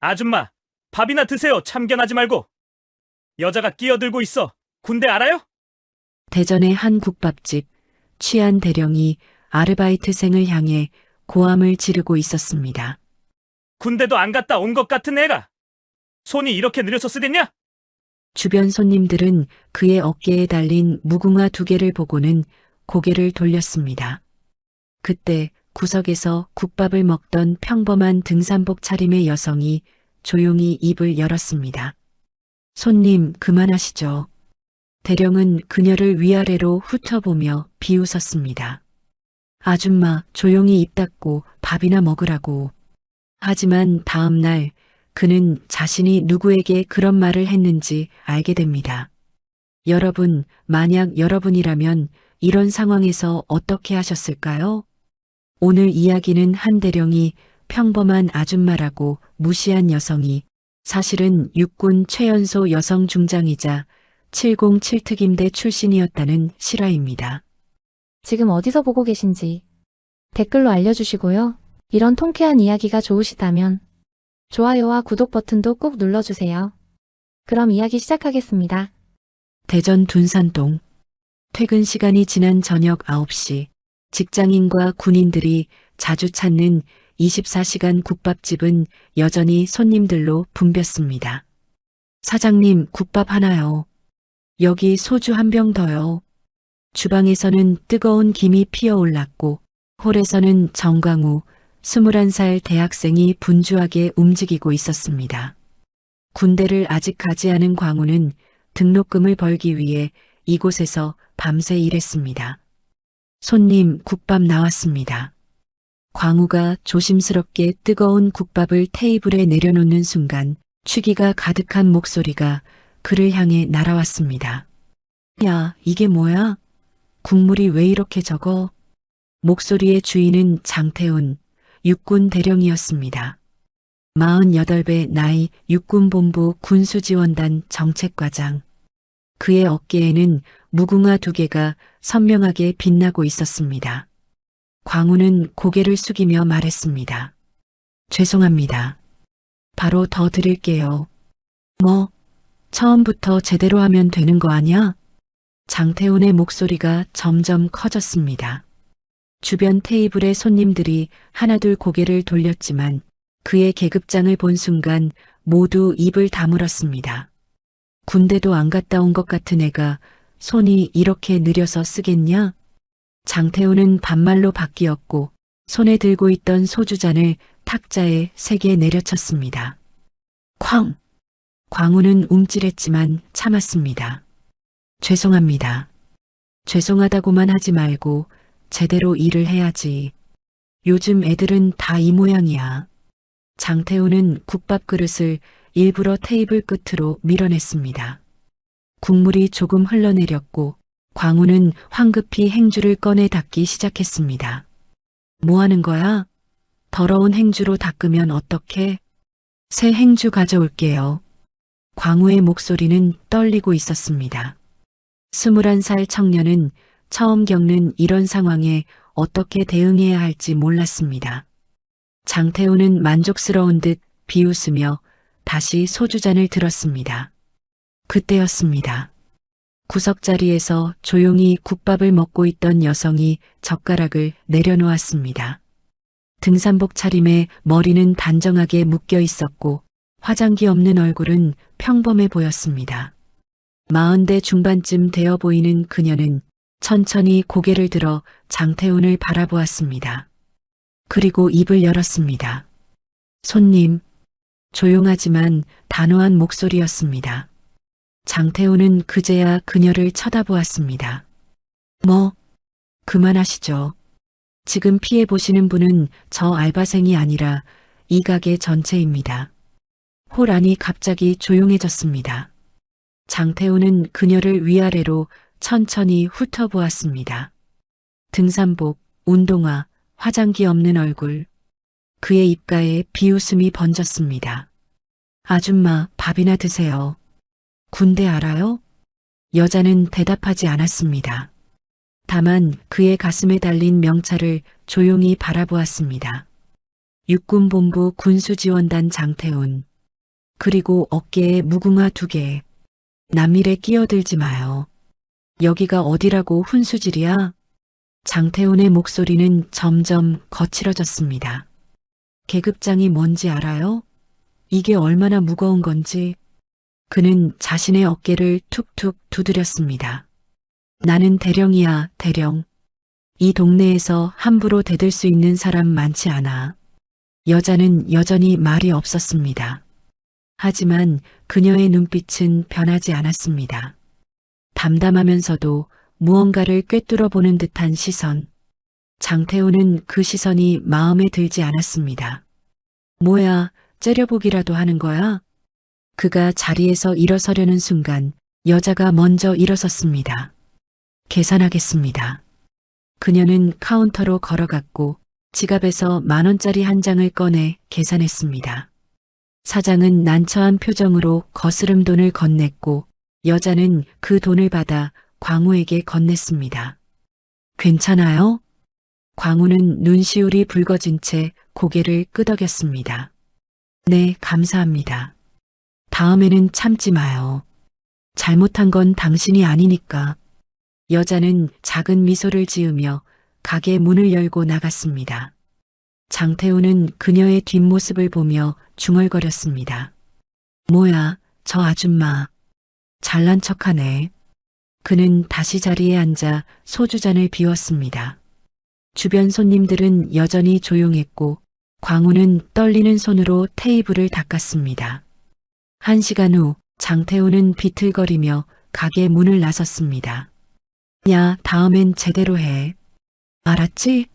아줌마, 밥이나 드세요. 참견하지 말고. 여자가 끼어들고 있어. 군대 알아요? 대전의 한 국밥집, 취한 대령이 아르바이트생을 향해 고함을 지르고 있었습니다. 군대도 안 갔다 온 것 같은 애가. 손이 이렇게 느려서 쓰겠냐? 주변 손님들은 그의 어깨에 달린 무궁화 2개를 보고는 고개를 돌렸습니다. 그때 구석에서 국밥을 먹던 평범한 등산복 차림의 여성이 조용히 입을 열었습니다. 손님, 그만하시죠. 대령은 그녀를 위아래로 훑어보며 비웃었습니다. 아줌마, 조용히 입 닫고 밥이나 먹으라고. 하지만 다음 날 그는 자신이 누구에게 그런 말을 했는지 알게 됩니다. 여러분, 만약 여러분이라면 이런 상황에서 어떻게 하셨을까요? 오늘 이야기는 한 대령이 평범한 아줌마라고 무시한 여성이 사실은 육군 최연소 여성 중장이자 707특임대 출신이었다는 실화입니다. 지금 어디서 보고 계신지 댓글로 알려주시고요. 이런 통쾌한 이야기가 좋으시다면 좋아요와 구독 버튼도 꾹 눌러주세요. 그럼 이야기 시작하겠습니다. 대전 둔산동. 퇴근 시간이 지난 저녁 9시, 직장인과 군인들이 자주 찾는 24시간 국밥집은 여전히 손님들로 붐볐습니다. 사장님, 국밥 하나요. 여기 소주 한 병 더요. 주방에서는 뜨거운 김이 피어올랐고 홀에서는 정광우, 21살 대학생이 분주하게 움직이고 있었습니다. 군대를 아직 가지 않은 광우는 등록금을 벌기 위해 이곳에서 밤새 일했습니다. 손님, 국밥 나왔습니다. 광우가 조심스럽게 뜨거운 국밥을 테이블에 내려놓는 순간 취기가 가득한 목소리가 그를 향해 날아왔습니다. 야, 이게 뭐야? 국물이 왜 이렇게 적어? 목소리의 주인은 장태훈, 육군 대령이었습니다. 48배 나이 육군본부 군수지원단 정책과장. 그의 어깨에는 무궁화 2개가 선명하게 빛나고 있었습니다. 광우는 고개를 숙이며 말했습니다. 죄송합니다. 바로 더 드릴게요. 뭐, 처음부터 제대로 하면 되는 거 아니야? 장태훈의 목소리가 점점 커졌습니다. 주변 테이블의 손님들이 하나둘 고개를 돌렸지만 그의 계급장을 본 순간 모두 입을 다물었습니다. 군대도 안 갔다 온 것 같은 애가 손이 이렇게 느려서 쓰겠냐? 장태훈은 반말로 바뀌었고 손에 들고 있던 소주잔을 탁자에 세게 내려쳤습니다. 쾅! 광우는 움찔했지만 참았습니다. 죄송합니다. 죄송하다고만 하지 말고 제대로 일을 해야지. 요즘 애들은 다 이 모양이야. 장태훈은 국밥 그릇을 일부러 테이블 끝으로 밀어냈습니다. 국물이 조금 흘러내렸고 광우는 황급히 행주를 꺼내 닦기 시작했습니다. 뭐 하는 거야? 더러운 행주로 닦으면 어떡해? 새 행주 가져올게요. 광우의 목소리는 떨리고 있었습니다. 21살 청년은 처음 겪는 이런 상황에 어떻게 대응해야 할지 몰랐습니다. 장태훈은 만족스러운 듯 비웃으며 다시 소주잔을 들었습니다. 그때였습니다. 구석자리에서 조용히 국밥을 먹고 있던 여성이 젓가락을 내려놓았습니다. 등산복 차림에 머리는 단정하게 묶여 있었고 화장기 없는 얼굴은 평범해 보였습니다. 40대 중반쯤 되어 보이는 그녀는 천천히 고개를 들어 장태훈을 바라보았습니다. 그리고 입을 열었습니다. 손님, 조용하지만 단호한 목소리였습니다. 장태훈은 그제야 그녀를 쳐다보았습니다. 뭐, 그만하시죠. 지금 피해 보시는 분은 저 알바생이 아니라 이 가게 전체입니다. 홀 안이 갑자기 조용해졌습니다. 장태훈은 그녀를 위아래로 천천히 훑어보았습니다. 등산복, 운동화, 화장기 없는 얼굴. 그의 입가에 비웃음이 번졌습니다. 아줌마, 밥이나 드세요. 군대 알아요? 여자는 대답하지 않았습니다. 다만 그의 가슴에 달린 명찰을 조용히 바라보았습니다. 육군본부 군수지원단 장태훈. 그리고 어깨에 무궁화 2개. 남일에 끼어들지 마요. 여기가 어디라고 훈수질이야? 장태훈의 목소리는 점점 거칠어졌습니다. 계급장이 뭔지 알아요? 이게 얼마나 무거운 건지. 그는 자신의 어깨를 툭툭 두드렸습니다. 나는 대령이야, 대령. 이 동네에서 함부로 대들 수 있는 사람 많지 않아. 여자는 여전히 말이 없었습니다. 하지만 그녀의 눈빛은 변하지 않았습니다. 담담하면서도 무언가를 꿰뚫어 보는 듯한 시선. 장태호는 그 시선이 마음에 들지 않았습니다. 뭐야, 째려보기라도 하는 거야? 그가 자리에서 일어서려는 순간 여자가 먼저 일어섰습니다. 계산하겠습니다. 그녀는 카운터로 걸어갔고 지갑에서 10,000원짜리 한 장을 꺼내 계산했습니다. 사장은 난처한 표정으로 거스름 돈을 건넸고 여자는 그 돈을 받아 광우에게 건넸습니다. 괜찮아요? 광우는 눈시울이 붉어진 채 고개를 끄덕였습니다. 네, 감사합니다. 다음에는 참지 마요. 잘못한 건 당신이 아니니까. 여자는 작은 미소를 지으며 가게 문을 열고 나갔습니다. 장태우는 그녀의 뒷모습을 보며 중얼거렸습니다. 뭐야, 저 아줌마. 잘난 척하네. 그는 다시 자리에 앉아 소주잔을 비웠습니다. 주변 손님들은 여전히 조용했고 광우는 떨리는 손으로 테이블을 닦았습니다. 1시간 후 장태우는 비틀거리며 가게 문을 나섰습니다. 야, 다음엔 제대로 해. 알았지?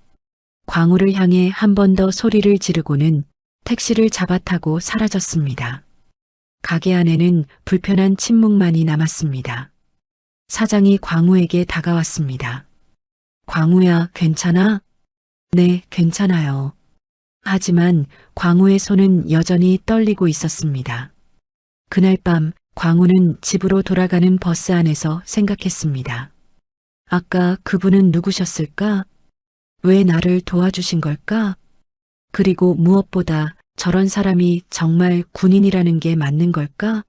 광우를 향해 한 번 더 소리를 지르고는 택시를 잡아타고 사라졌습니다. 가게 안에는 불편한 침묵만이 남았습니다. 사장이 광우에게 다가왔습니다. 광우야, 괜찮아? 네, 괜찮아요. 하지만 광우의 손은 여전히 떨리고 있었습니다. 그날 밤 광우는 집으로 돌아가는 버스 안에서 생각했습니다. 아까 그분은 누구셨을까? 왜 나를 도와주신 걸까? 그리고 무엇보다 저런 사람이 정말 군인이라는 게 맞는 걸까?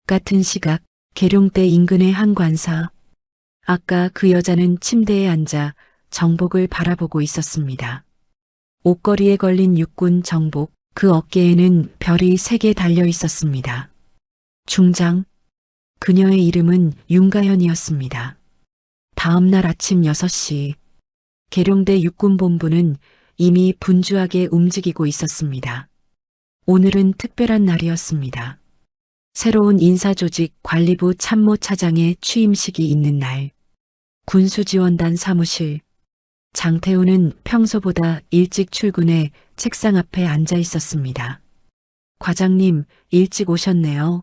같은 시각 계룡대 인근의 한 관사. 아까 그 여자는 침대에 앉아 정복을 바라보고 있었습니다. 옷걸이에 걸린 육군 정복, 그 어깨에는 별이 3개 달려 있었습니다. 중장. 그녀의 이름은 윤가현이었습니다. 다음 날 아침 6시, 계룡대 육군본부는 이미 분주하게 움직이고 있었습니다. 오늘은 특별한 날이었습니다. 새로운 인사조직 관리부 참모차장의 취임식이 있는 날. 군수지원단 사무실. 장태우는 평소보다 일찍 출근해 책상 앞에 앉아 있었습니다. 과장님, 일찍 오셨네요.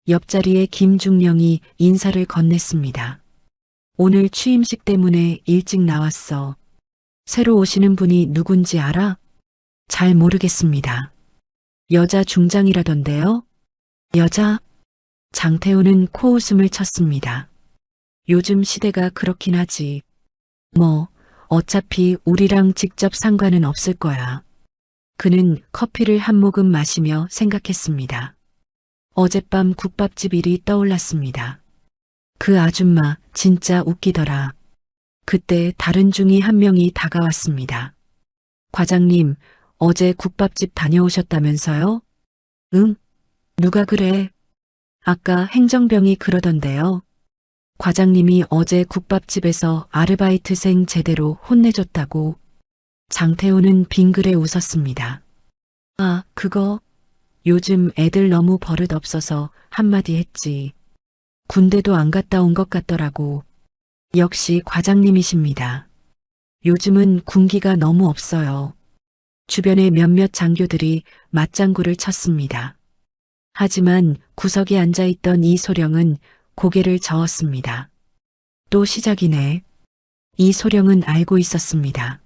옆자리에 김중령이 인사를 건넸습니다. 오늘 취임식 때문에 일찍 나왔어. 새로 오시는 분이 누군지 알아? 잘 모르겠습니다. 여자 중장이라던데요? 여자? 장태우는 코웃음을 쳤습니다. 요즘 시대가 그렇긴 하지. 뭐, 어차피 우리랑 직접 상관은 없을 거야. 그는 커피를 한 모금 마시며 생각했습니다. 어젯밤 국밥집 일이 떠올랐습니다. 그 아줌마 진짜 웃기더라. 그때 다른 중이 한 명이 다가왔습니다. 과장님, 어제 국밥집 다녀오셨다면서요? 응? 누가 그래? 아까 행정병이 그러던데요. 과장님이 어제 국밥집에서 아르바이트생 제대로 혼내줬다고. 장태우는 빙그레 웃었습니다. 아, 그거? 요즘 애들 너무 버릇없어서 한마디 했지. 군대도 안 갔다 온 것 같더라고. 역시 과장님이십니다. 요즘은 군기가 너무 없어요. 주변의 몇몇 장교들이 맞장구를 쳤습니다. 하지만 구석에 앉아있던 이소령은 고개를 저었습니다. 또 시작이네. 이소령은 알고 있었습니다.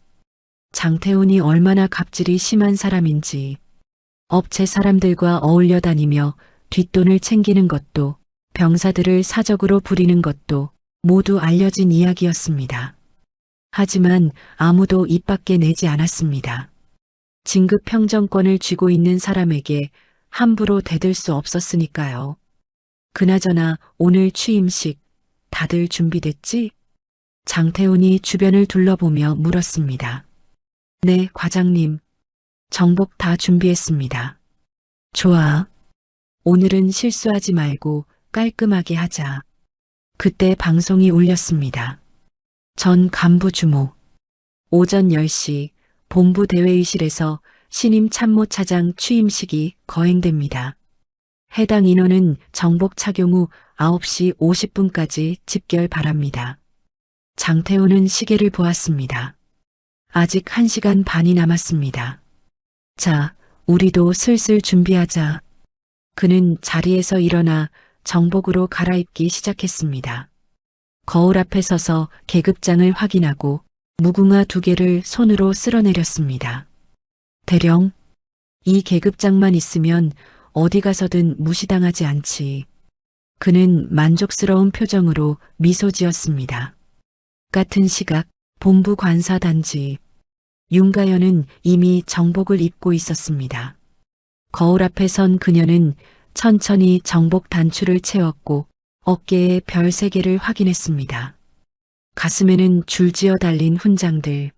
장태훈이 얼마나 갑질이 심한 사람인지, 업체 사람들과 어울려 다니며 뒷돈을 챙기는 것도, 병사들을 사적으로 부리는 것도 모두 알려진 이야기였습니다. 하지만 아무도 입 밖에 내지 않았습니다. 진급 평정권을 쥐고 있는 사람에게 함부로 대들 수 없었으니까요. 그나저나 오늘 취임식 다들 준비됐지? 장태훈이 주변을 둘러보며 물었습니다. 네, 과장님. 정복 다 준비했습니다. 좋아. 오늘은 실수하지 말고 깔끔하게 하자. 그때 방송이 울렸습니다. 전 간부 주모. 오전 10시 본부 대회의실에서 신임 참모차장 취임식이 거행됩니다. 해당 인원은 정복 착용 후 9시 50분까지 집결 바랍니다. 장태호는 시계를 보았습니다. 아직 1시간 반이 남았습니다. 자, 우리도 슬슬 준비하자. 그는 자리에서 일어나 정복으로 갈아입기 시작했습니다. 거울 앞에 서서 계급장을 확인하고 무궁화 2개를 손으로 쓸어내렸습니다. 대령, 이 계급장만 있으면 어디 가서든 무시당하지 않지. 그는 만족스러운 표정으로 미소 지었습니다. 같은 시각 본부 관사단지. 윤가연은 이미 정복을 입고 있었습니다. 거울 앞에 선 그녀는 천천히 정복 단추를 채웠고 어깨에 별 3개를 확인했습니다. 가슴에는 줄지어 달린 훈장들,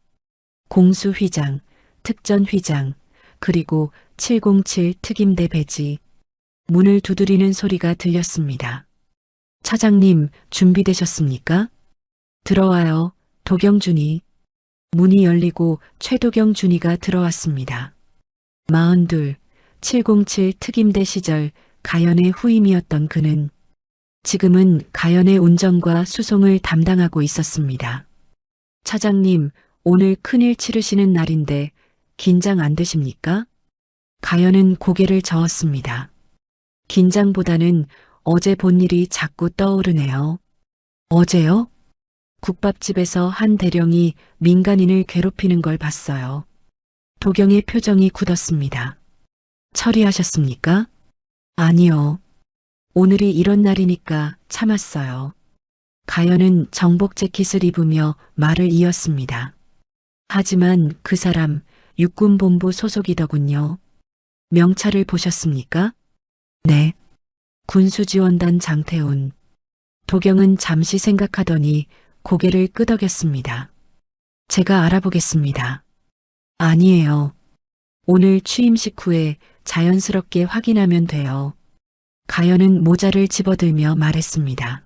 공수휘장, 특전휘장, 그리고 707 특임대 배지. 문을 두드리는 소리가 들렸습니다. 차장님, 준비되셨습니까? 들어와요, 도경준이. 문이 열리고 최도경 준이가 들어왔습니다. 42, 707 특임대 시절 가연의 후임이었던 그는 지금은 가연의 운전과 수송을 담당하고 있었습니다. 차장님, 오늘 큰일 치르시는 날인데 긴장 안 되십니까? 가연은 고개를 저었습니다. 긴장보다는 어제 본 일이 자꾸 떠오르네요. 어제요? 국밥집에서 한 대령이 민간인을 괴롭히는 걸 봤어요. 도경의 표정이 굳었습니다. 처리하셨습니까? 아니요. 오늘이 이런 날이니까 참았어요. 가연은 정복 재킷을 입으며 말을 이었습니다. 하지만 그 사람 육군본부 소속이더군요. 명찰을 보셨습니까? 네. 군수지원단 장태훈. 도경은 잠시 생각하더니 고개를 끄덕였습니다. 제가 알아보겠습니다. 아니에요. 오늘 취임식 후에 자연스럽게 확인하면 돼요. 가연은 모자를 집어들며 말했습니다.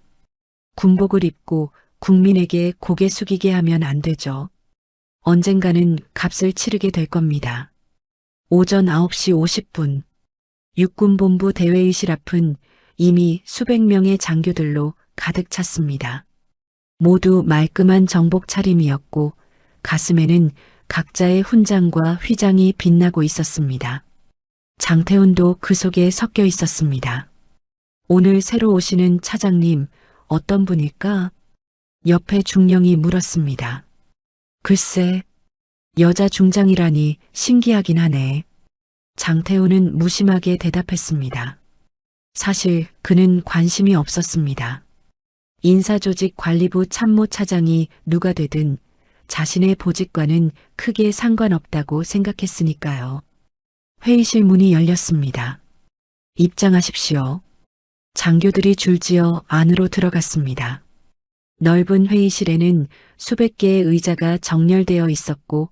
군복을 입고 국민에게 고개 숙이게 하면 안 되죠. 언젠가는 값을 치르게 될 겁니다. 오전 9시 50분 육군본부 대회의실 앞은 이미 수백 명의 장교들로 가득 찼습니다. 모두 말끔한 정복 차림이었고 가슴에는 각자의 훈장과 휘장이 빛나고 있었습니다. 장태훈도 그 속에 섞여 있었습니다. 오늘 새로 오시는 차장님 어떤 분일까? 옆에 중령이 물었습니다. 글쎄, 여자 중장이라니 신기하긴 하네. 장태훈은 무심하게 대답했습니다. 사실 그는 관심이 없었습니다. 인사조직관리부 참모차장이 누가 되든 자신의 보직과는 크게 상관없다고 생각했으니까요. 회의실 문이 열렸습니다. 입장하십시오. 장교들이 줄지어 안으로 들어갔습니다. 넓은 회의실에는 수백 개의 의자가 정렬되어 있었고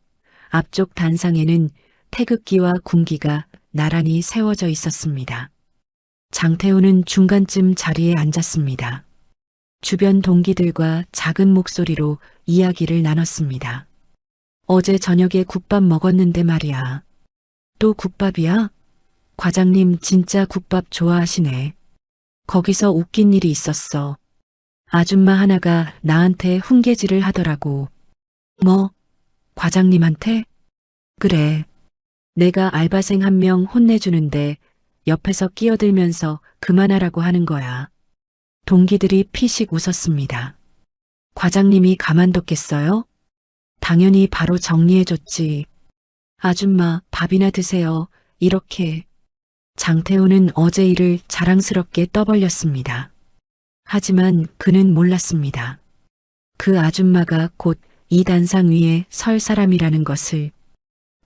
앞쪽 단상에는 태극기와 군기가 나란히 세워져 있었습니다. 장태훈은 중간쯤 자리에 앉았습니다. 주변 동기들과 작은 목소리로 이야기를 나눴습니다. 어제 저녁에 국밥 먹었는데 말이야. 또 국밥이야? 과장님 진짜 국밥 좋아하시네. 거기서 웃긴 일이 있었어. 아줌마 하나가 나한테 훈계질을 하더라고. 뭐? 과장님한테? 그래. 내가 알바생 1명 혼내주는데 옆에서 끼어들면서 그만하라고 하는 거야. 동기들이 피식 웃었습니다. 과장님이 가만뒀겠어요? 당연히 바로 정리해줬지. 아줌마 밥이나 드세요. 이렇게. 장태훈은 어제 일을 자랑스럽게 떠벌렸습니다. 하지만 그는 몰랐습니다. 그 아줌마가 곧 이 단상 위에 설 사람이라는 것을.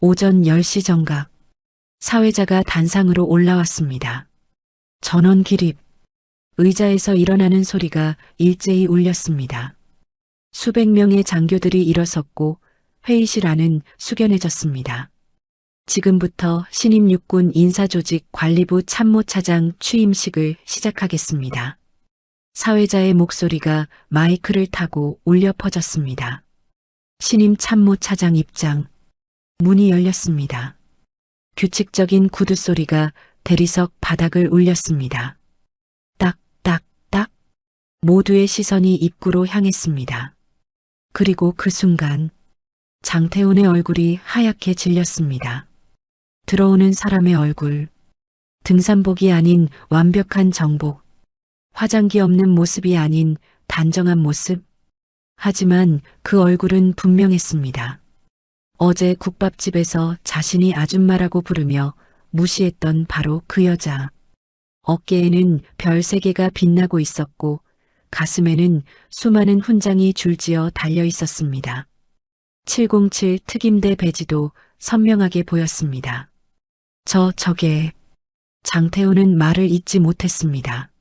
오전 10시 정각. 사회자가 단상으로 올라왔습니다. 전원 기립. 의자에서 일어나는 소리가 일제히 울렸습니다. 수백 명의 장교들이 일어섰고 회의실 안은 숙연해졌습니다. 지금부터 신임 육군 인사조직 관리부 참모차장 취임식을 시작하겠습니다. 사회자의 목소리가 마이크를 타고 울려 퍼졌습니다. 신임 참모차장 입장. 문이 열렸습니다. 규칙적인 구두 소리가 대리석 바닥을 울렸습니다. 딱, 딱, 딱. 모두의 시선이 입구로 향했습니다. 그리고 그 순간 장태훈의 얼굴이 하얗게 질렸습니다. 들어오는 사람의 얼굴. 등산복이 아닌 완벽한 정복. 화장기 없는 모습이 아닌 단정한 모습. 하지만 그 얼굴은 분명했습니다. 어제 국밥집에서 자신이 아줌마라고 부르며 무시했던 바로 그 여자. 어깨에는 별 3개가 빛나고 있었고 가슴에는 수많은 훈장이 줄지어 달려 있었습니다. 707 특임대 배지도 선명하게 보였습니다. 저게. 장태훈은 말을 잇지 못했습니다.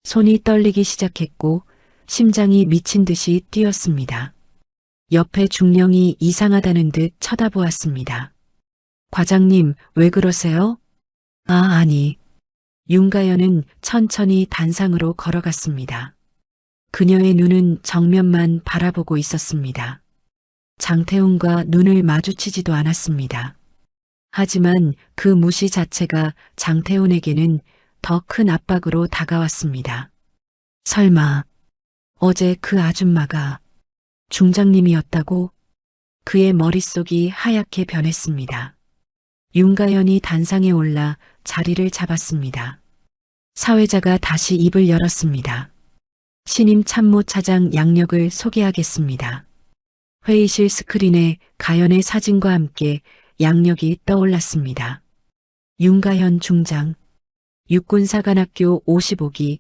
손이 떨리기 시작했고 심장이 미친 듯이 뛰었습니다. 옆에 중령이 이상하다는 듯 쳐다보았습니다. 과장님, 왜 그러세요? 아니. 윤가연은 천천히 단상으로 걸어갔습니다. 그녀의 눈은 정면만 바라보고 있었습니다. 장태훈과 눈을 마주치지도 않았습니다. 하지만 그 무시 자체가 장태훈에게는 더 큰 압박으로 다가왔습니다. 설마 어제 그 아줌마가 중장님이었다고? 그의 머릿속이 하얗게 변했습니다. 윤가연이 단상에 올라 자리를 잡았습니다. 사회자가 다시 입을 열었습니다. 신임 참모차장 양력을 소개하겠습니다. 회의실 스크린에 가연의 사진과 함께 양력이 떠올랐습니다. 윤가연 중장, 육군사관학교 55기,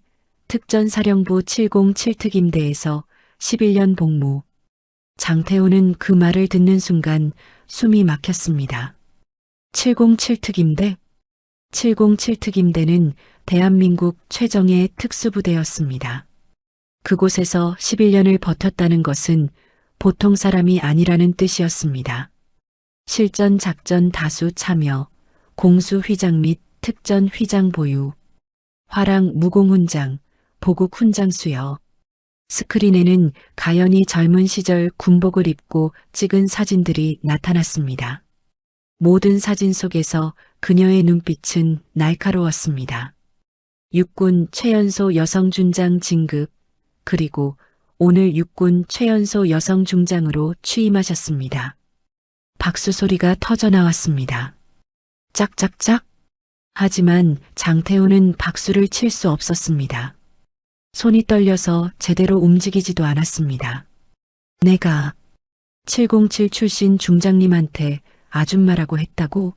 특전사령부 707특임대에서 11년 복무. 장태훈은 그 말을 듣는 순간 숨이 막혔습니다. 707특임대? 707특임대는 대한민국 최정예 특수부대였습니다. 그곳에서 11년을 버텼다는 것은 보통 사람이 아니라는 뜻이었습니다. 실전 작전 다수 참여, 공수 휘장 및 특전 휘장 보유, 화랑 무공훈장, 보국 훈장 수여. 스크린에는 가연이 젊은 시절 군복을 입고 찍은 사진들이 나타났습니다. 모든 사진 속에서 그녀의 눈빛은 날카로웠습니다. 육군 최연소 여성중장 진급, 그리고 오늘 육군 최연소 여성중장으로 취임하셨습니다. 박수 소리가 터져 나왔습니다. 짝짝짝. 하지만 장태훈은 박수를 칠 수 없었습니다. 손이 떨려서 제대로 움직이지도 않았습니다. 내가 707 출신 중장님한테 아줌마라고 했다고?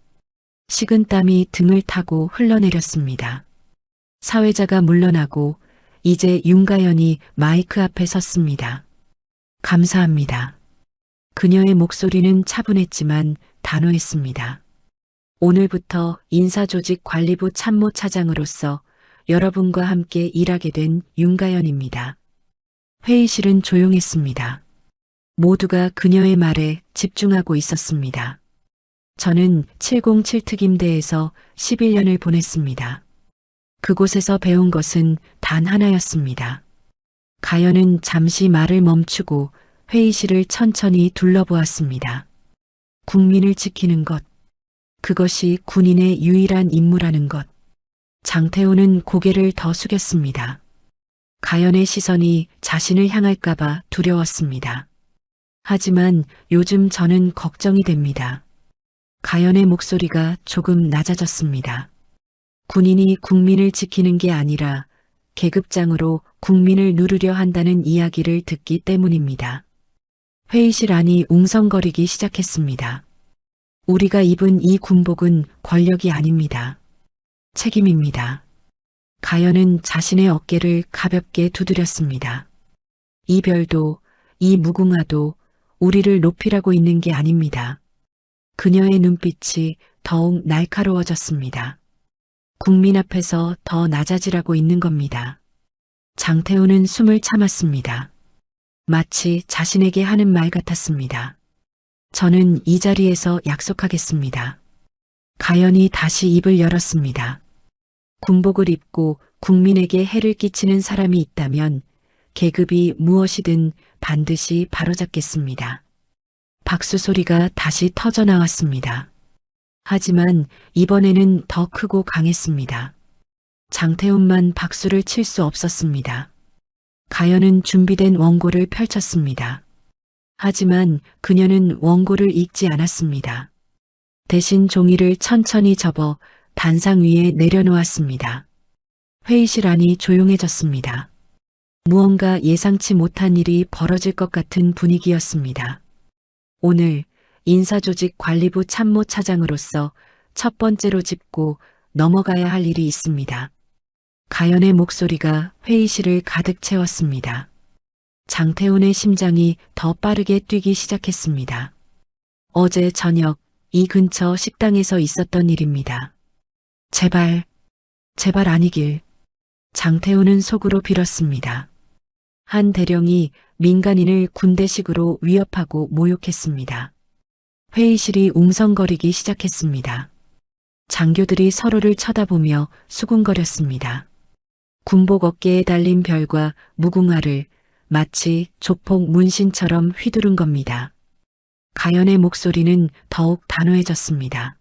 식은땀이 등을 타고 흘러내렸습니다. 사회자가 물러나고 이제 윤가연이 마이크 앞에 섰습니다. 감사합니다. 그녀의 목소리는 차분했지만 단호했습니다. 오늘부터 인사조직 관리부 참모차장으로서 여러분과 함께 일하게 된 윤가연입니다. 회의실은 조용했습니다. 모두가 그녀의 말에 집중하고 있었습니다. 저는 707특임대에서 11년을 보냈습니다. 그곳에서 배운 것은 단 하나였습니다. 가연은 잠시 말을 멈추고 회의실을 천천히 둘러보았습니다. 국민을 지키는 것, 그것이 군인의 유일한 임무라는 것. 장태훈은 고개를 더 숙였습니다. 가연의 시선이 자신을 향할까봐 두려웠습니다. 하지만 요즘 저는 걱정이 됩니다. 가연의 목소리가 조금 낮아졌습니다. 군인이 국민을 지키는 게 아니라 계급장으로 국민을 누르려 한다는 이야기를 듣기 때문입니다. 회의실 안이 웅성거리기 시작했습니다. 우리가 입은 이 군복은 권력이 아닙니다. 책임입니다. 가연은 자신의 어깨를 가볍게 두드렸습니다. 이 별도, 이 무궁화도 우리를 높이라고 있는 게 아닙니다. 그녀의 눈빛이 더욱 날카로워졌습니다. 국민 앞에서 더 낮아지라고 있는 겁니다. 장태호는 숨을 참았습니다. 마치 자신에게 하는 말 같았습니다. 저는 이 자리에서 약속하겠습니다. 가연이 다시 입을 열었습니다. 군복을 입고 국민에게 해를 끼치는 사람이 있다면 계급이 무엇이든 반드시 바로잡겠습니다. 박수 소리가 다시 터져 나왔습니다. 하지만 이번에는 더 크고 강했습니다. 장태훈만 박수를 칠 수 없었습니다. 가연은 준비된 원고를 펼쳤습니다. 하지만 그녀는 원고를 읽지 않았습니다. 대신 종이를 천천히 접어 단상 위에 내려놓았습니다. 회의실 안이 조용해졌습니다. 무언가 예상치 못한 일이 벌어질 것 같은 분위기였습니다. 오늘 인사조직관리부 참모차장으로서 첫 번째로 짚고 넘어가야 할 일이 있습니다. 가연의 목소리가 회의실을 가득 채웠습니다. 장태훈의 심장이 더 빠르게 뛰기 시작했습니다. 어제 저녁 이 근처 식당에서 있었던 일입니다. 제발 아니길. 장태훈은 속으로 빌었습니다. 한 대령이 민간인을 군대식으로 위협하고 모욕했습니다. 회의실이 웅성거리기 시작했습니다. 장교들이 서로를 쳐다보며 수군거렸습니다. 군복 어깨에 달린 별과 무궁화를 마치 조폭 문신처럼 휘두른 겁니다. 가연의 목소리는 더욱 단호해졌습니다.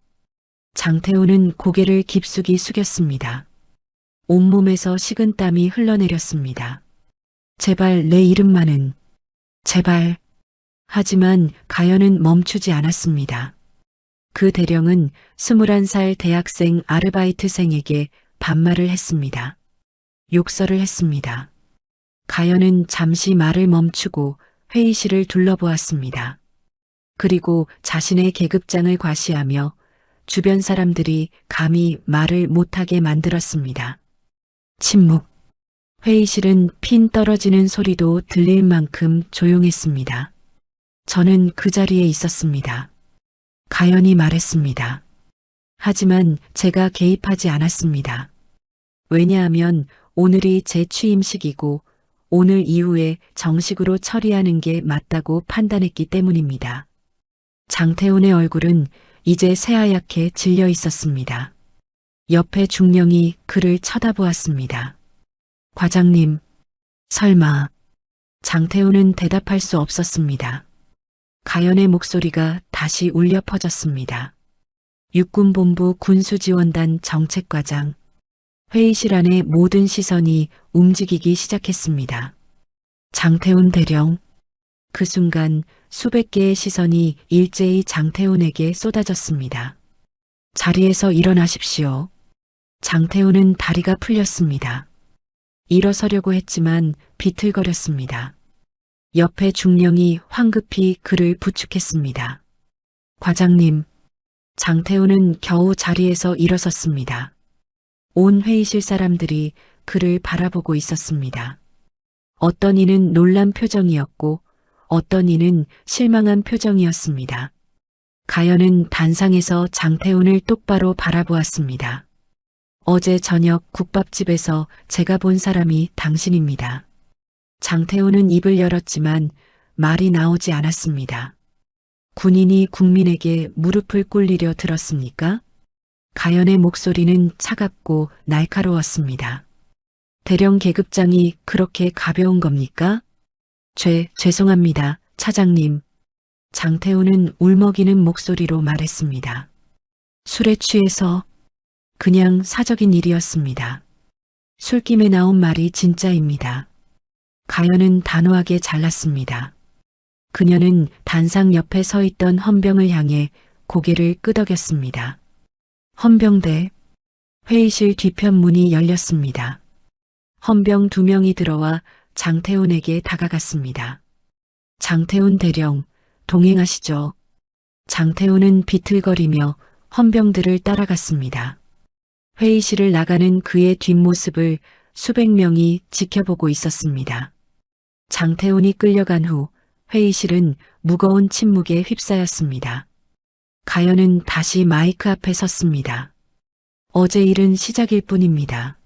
장태호는 고개를 깊숙이 숙였습니다. 온몸에서 식은땀이 흘러내렸습니다. 제발 내 이름만은, 제발. 하지만 가연은 멈추지 않았습니다. 그 대령은 21살 대학생 아르바이트생에게 반말을 했습니다. 욕설을 했습니다. 가연은 잠시 말을 멈추고 회의실을 둘러보았습니다. 그리고 자신의 계급장을 과시하며 주변 사람들이 감히 말을 못하게 만들었습니다. 침묵. 회의실은 핀 떨어지는 소리도 들릴 만큼 조용했습니다. 저는 그 자리에 있었습니다. 가연이 말했습니다. 하지만 제가 개입하지 않았습니다. 왜냐하면 오늘이 제 취임식이고 오늘 이후에 정식으로 처리하는 게 맞다고 판단했기 때문입니다. 장태훈의 얼굴은 이제 새하얗게 질려 있었습니다. 옆에 중령이 그를 쳐다보았습니다. 과장님, 설마. 장태훈은 대답할 수 없었습니다. 가연의 목소리가 다시 울려 퍼졌습니다. 육군본부 군수지원단 정책과장. 회의실 안의 모든 시선이 움직이기 시작했습니다. 장태훈 대령. 그 순간 수백 개의 시선이 일제히 장태훈에게 쏟아졌습니다. 자리에서 일어나십시오. 장태훈은 다리가 풀렸습니다. 일어서려고 했지만 비틀거렸습니다. 옆에 중령이 황급히 그를 부축했습니다. 과장님. 장태훈은 겨우 자리에서 일어섰습니다. 온 회의실 사람들이 그를 바라보고 있었습니다. 어떤 이는 놀란 표정이었고 어떤 이는 실망한 표정이었습니다. 가연은 단상에서 장태훈을 똑바로 바라보았습니다. 어제 저녁 국밥집에서 제가 본 사람이 당신입니다. 장태훈은 입을 열었지만 말이 나오지 않았습니다. 군인이 국민에게 무릎을 꿇리려 들었습니까? 가연의 목소리는 차갑고 날카로웠습니다. 대령 계급장이 그렇게 가벼운 겁니까? 죄송합니다, 차장님. 장태훈은 울먹이는 목소리로 말했습니다. 술에 취해서 그냥 사적인 일이었습니다. 술김에 나온 말이 진짜입니다. 가연은 단호하게 잘랐습니다. 그녀는 단상 옆에 서 있던 헌병을 향해 고개를 끄덕였습니다. 헌병대. 회의실 뒤편 문이 열렸습니다. 헌병 2명이 들어와 장태훈에게 다가갔습니다. 장태훈 대령, 동행하시죠. 장태훈은 비틀거리며 헌병들을 따라갔습니다. 회의실을 나가는 그의 뒷모습을 수백 명이 지켜보고 있었습니다. 장태훈이 끌려간 후 회의실은 무거운 침묵에 휩싸였습니다. 가연은 다시 마이크 앞에 섰습니다. 어제 일은 시작일 뿐입니다.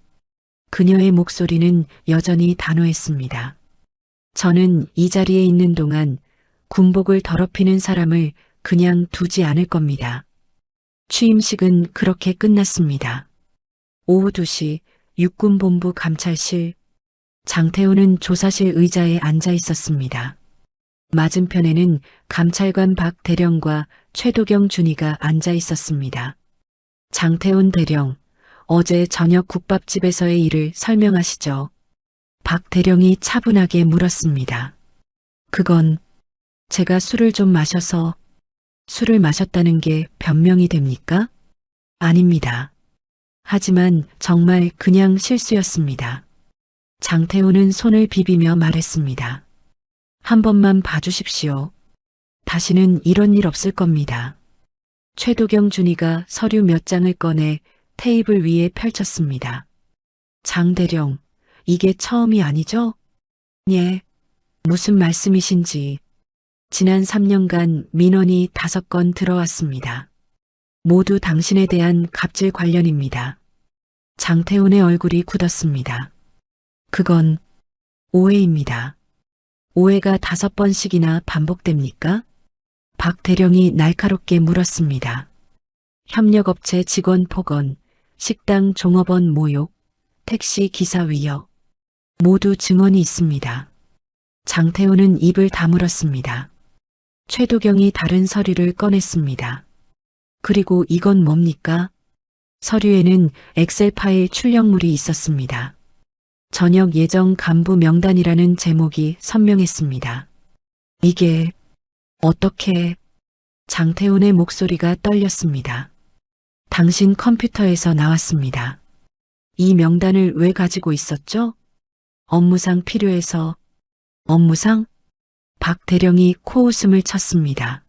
그녀의 목소리는 여전히 단호했습니다. 저는 이 자리에 있는 동안 군복을 더럽히는 사람을 그냥 두지 않을 겁니다. 취임식은 그렇게 끝났습니다. 오후 2시 육군본부 감찰실. 장태호는 조사실 의자에 앉아 있었습니다. 맞은편에는 감찰관 박 대령과 최도경 준이가 앉아 있었습니다. 장태훈 대령, 어제 저녁 국밥집에서의 일을 설명하시죠. 박 대령이 차분하게 물었습니다. 그건 제가 술을 좀 마셔서. 술을 마셨다는 게 변명이 됩니까? 아닙니다. 하지만 정말 그냥 실수였습니다. 장태훈은 손을 비비며 말했습니다. 한 번만 봐주십시오. 다시는 이런 일 없을 겁니다. 최도경 준이가 서류 몇 장을 꺼내 테이블 위에 펼쳤습니다. 장 대령, 이게 처음이 아니죠? 예. 무슨 말씀이신지. 지난 3년간 민원이 5건 들어왔습니다. 모두 당신에 대한 갑질 관련입니다. 장태훈의 얼굴이 굳었습니다. 그건 오해입니다. 오해가 5번씩이나 반복됩니까? 박 대령이 날카롭게 물었습니다. 협력업체 직원 폭언, 식당 종업원 모욕, 택시 기사 위협. 모두 증언이 있습니다. 장태훈은 입을 다물었습니다. 최도경이 다른 서류를 꺼냈습니다. 그리고 이건 뭡니까? 서류에는 엑셀 파일 출력물이 있었습니다. 전역 예정 간부 명단이라는 제목이 선명했습니다. 이게 어떻게? 장태훈의 목소리가 떨렸습니다. 당신 컴퓨터에서 나왔습니다. 이 명단을 왜 가지고 있었죠? 업무상 필요해서. 업무상? 박 대령이 코웃음을 쳤습니다.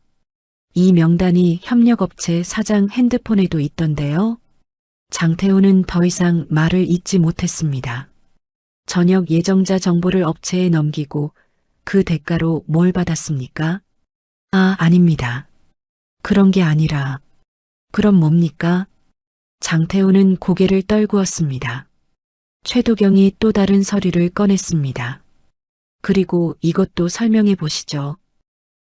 이 명단이 협력업체 사장 핸드폰에도 있던데요. 장태훈은 더 이상 말을 잇지 못했습니다. 전역 예정자 정보를 업체에 넘기고 그 대가로 뭘 받았습니까? 아닙니다. 그런 게 아니라. 그럼 뭡니까? 장태훈은 고개를 떨구었습니다. 최도경이 또 다른 서류를 꺼냈습니다. 그리고 이것도 설명해 보시죠.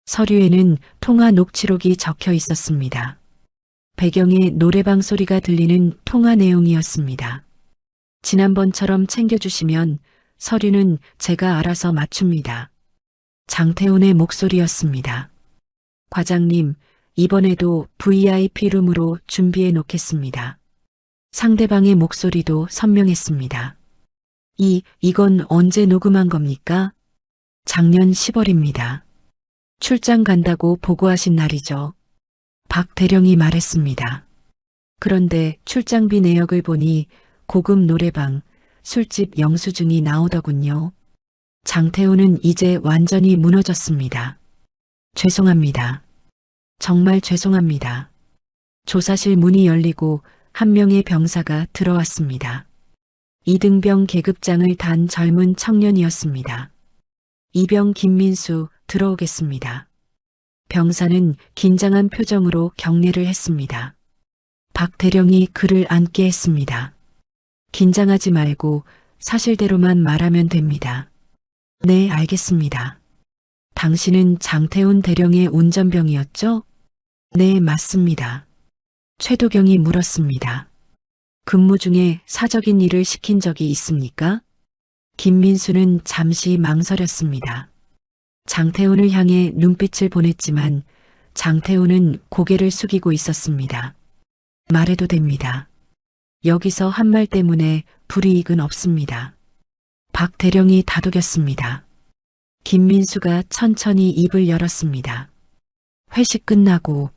서류에는 통화 녹취록이 적혀 있었습니다. 배경에 노래방 소리가 들리는 통화 내용이었습니다. 지난번처럼 챙겨주시면 서류는 제가 알아서 맞춥니다. 장태훈의 목소리였습니다. 과장님, 이번에도 VIP룸으로 준비해 놓겠습니다. 상대방의 목소리도 선명했습니다. 이건 언제 녹음한 겁니까? 작년 10월입니다. 출장 간다고 보고하신 날이죠. 박 대령이 말했습니다. 그런데 출장비 내역을 보니 고급 노래방, 술집 영수증이 나오더군요. 장태훈은 이제 완전히 무너졌습니다. 죄송합니다. 정말 죄송합니다. 조사실 문이 열리고 한 명의 병사가 들어왔습니다. 이등병 계급장을 단 젊은 청년이었습니다. 이병 김민수 들어오겠습니다. 병사는 긴장한 표정으로 경례를 했습니다. 박 대령이 그를 앉게 했습니다. 긴장하지 말고 사실대로만 말하면 됩니다. 네, 알겠습니다. 당신은 장태훈 대령의 운전병이었죠? 네, 맞습니다. 최도경이 물었습니다. 근무 중에 사적인 일을 시킨 적이 있습니까? 김민수는 잠시 망설였습니다. 장태훈을 향해 눈빛을 보냈지만 장태훈은 고개를 숙이고 있었습니다. 말해도 됩니다. 여기서 한 말 때문에 불이익은 없습니다. 박 대령이 다독였습니다. 김민수가 천천히 입을 열었습니다. 회식 끝나고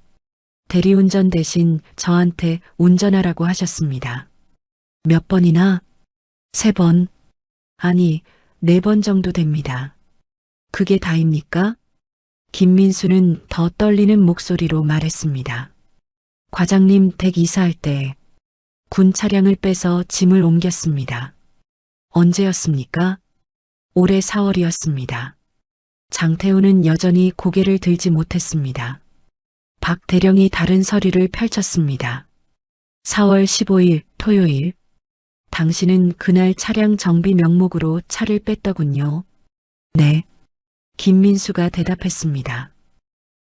대리운전 대신 저한테 운전하라고 하셨습니다. 몇 번이나? 3번. 아니, 4번 정도 됩니다. 그게 다입니까? 김민수는 더 떨리는 목소리로 말했습니다. 과장님 댁 이사할 때 군 차량을 빼서 짐을 옮겼습니다. 언제였습니까? 올해 4월이었습니다. 장태훈은 여전히 고개를 들지 못했습니다. 박 대령이 다른 서류를 펼쳤습니다. 4월 15일 토요일. 당신은 그날 차량 정비 명목으로 차를 뺐더군요. 네. 김민수가 대답했습니다.